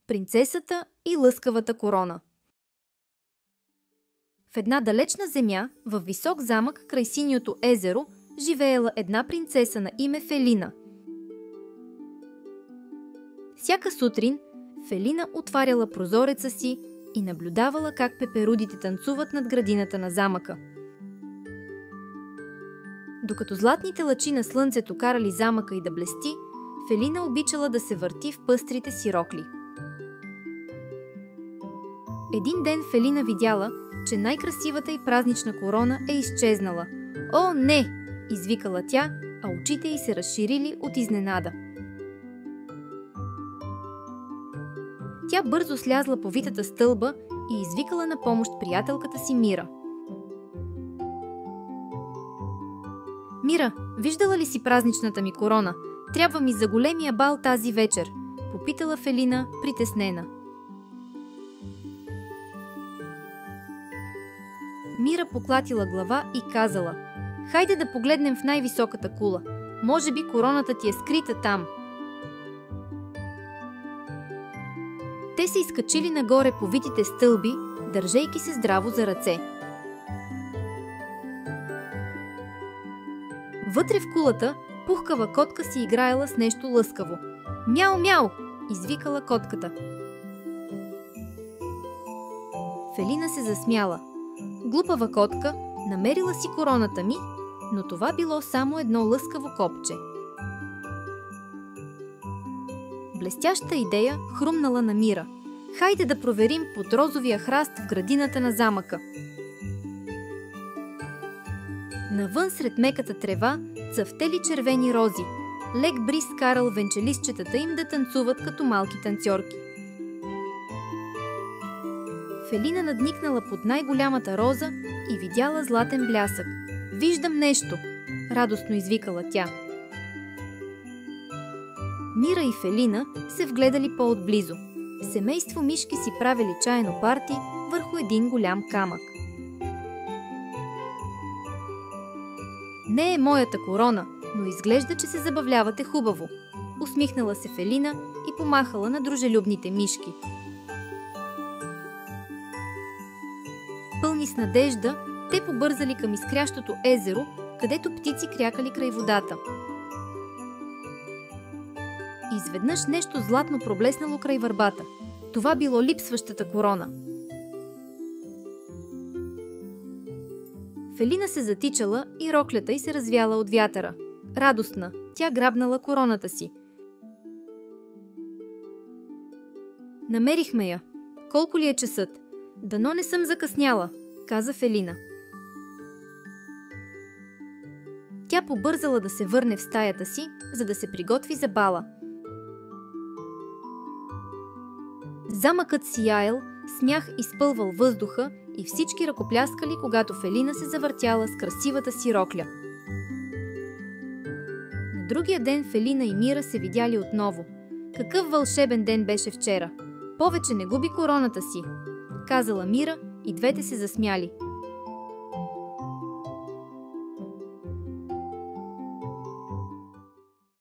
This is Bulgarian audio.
Принцесата и лъскавата корона. В една далечна земя, във висок замък край синьото езеро, живеела една принцеса на име Фелина. Всяка сутрин Фелина отваряла прозореца си и наблюдавала как пеперудите танцуват над градината на замъка. Докато златните лъчи на слънцето карали замъка и да блести, Фелина обичала да се върти в пъстрите си рокли. Един ден Фелина видяла, че най-красивата и празнична корона е изчезнала. „О, не!“ извикала тя, а очите й се разширили от изненада. Тя бързо слязла по витата стълба и извикала на помощ приятелката си Мира. „Мира, виждала ли си празничната ми корона? Трябва ми за големия бал тази вечер“, попитала Фелина, притеснена. Мира поклатила глава и казала: „Хайде да погледнем в най-високата кула. Може би короната ти е скрита там.“ Те се изкачили нагоре по витите стълби, държейки се здраво за ръце. Вътре в кулата пухкава котка си играела с нещо лъскаво. „Мяу, мяу!“ извикала котката. Фелина се засмяла. „Глупава котка, намерила си короната ми, но това било само едно лъскаво копче.“ Блестяща идея хрумнала на Мира. „Хайде да проверим под розовия храст в градината на замъка.“ Навън сред меката трева цъфтели червени рози. Лек бриз карал венчелистчетата им да танцуват като малки танцорки. Фелина надникнала под най-голямата роза и видяла златен блясък. „Виждам нещо!“ радостно извикала тя. Мира и Фелина се вгледали по-отблизо. Семейство мишки си правили чайно парти върху един голям камък. „Не е моята корона, но изглежда, че се забавлявате хубаво“, усмихнала се Фелина и помахала на дружелюбните мишки. Пълни с надежда, те побързали към изкрящото езеро, където птици крякали край водата. Изведнъж нещо златно проблеснало край върбата. Това било липсващата корона. Фелина се затичала и роклята й се развяла от вятъра. Радостна, тя грабнала короната си. „Намерихме я. Колко ли е часът? Дано не съм закъсняла“, каза Фелина. Тя побързала да се върне в стаята си, за да се приготви за бала. Замъкът сияел, смях изпълвал въздуха и всички ръкопляскали, когато Фелина се завъртяла с красивата си рокля. На другия ден Фелина и Мира се видяли отново. „Какъв вълшебен ден беше вчера! Повече не губи короната си“, казала Мира и двете се засмяли.